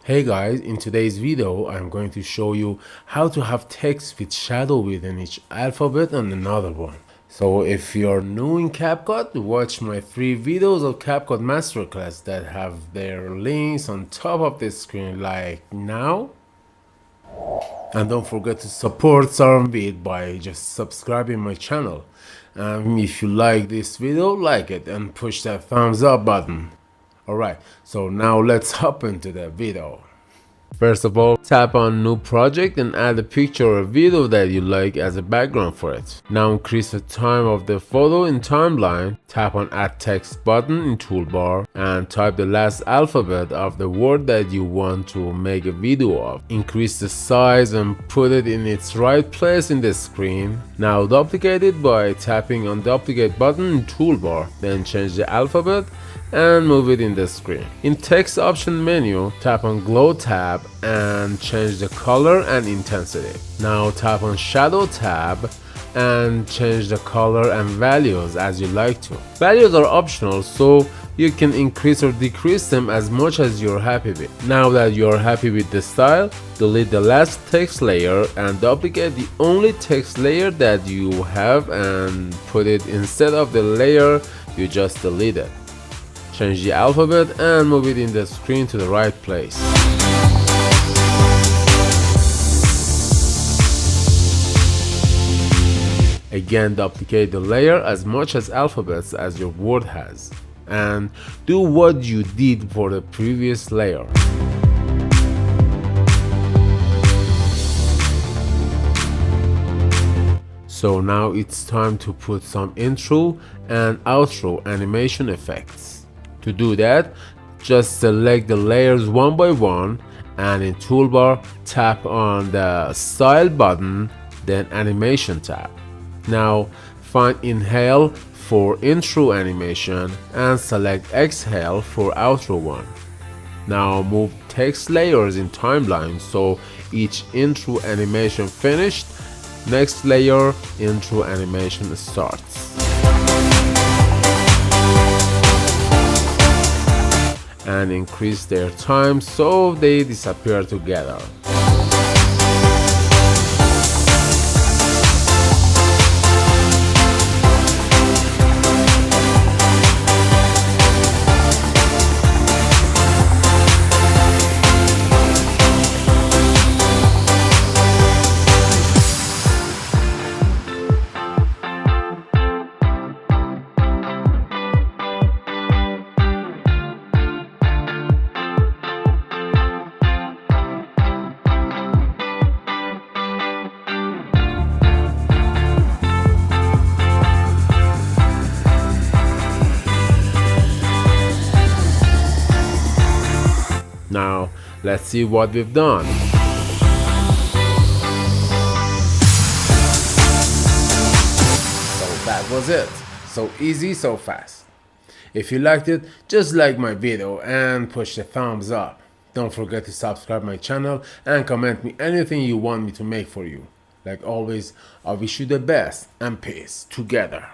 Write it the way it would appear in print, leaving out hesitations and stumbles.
Hey guys, in today's video I'm going to show you how to have text with shadow within each alphabet and another one. So if you're new in CapCut, watch my free videos of CapCut Masterclass that have their links on top of the screen like now. And don't forget to support Sarmvid by just subscribing my channel. If you like this video, like it and push that thumbs up button. Alright, so now let's hop into the video. First of all, tap on new project and add a picture or video that you like as a background for it. Now increase the time of the photo in timeline, tap on add text button in toolbar and type the last alphabet of the word that you want to make a video of. Increase the size and put it in its right place in the screen. Now duplicate it by tapping on duplicate button in toolbar, then change the alphabet and move it in the screen. In text option menu, tap on glow tab and change the color and intensity. Now tap on shadow tab and change the color and values as you like to. Values are optional, so you can increase or decrease them as much as you're happy with. Now that you're happy with the style, delete the last text layer and duplicate the only text layer that you have and put it instead of the layer you just deleted. Change the alphabet and move it in the screen to the right place. Again, duplicate the layer as much as alphabets as your word has. And do what you did for the previous layer. So now it's time to put some intro and outro animation effects. To do that, just select the layers one by one and in toolbar tap on the style button, then animation tab. Now find inhale for intro animation and select exhale for outro one. Now move text layers in timeline so each intro animation finished, next layer intro animation starts. And increase their time so they disappear together. Now, let's see what we've done. So that was it. So easy, so fast. If you liked it, just like my video and push the thumbs up. Don't forget to subscribe my channel and comment me anything you want me to make for you. Like always, I wish you the best and peace together.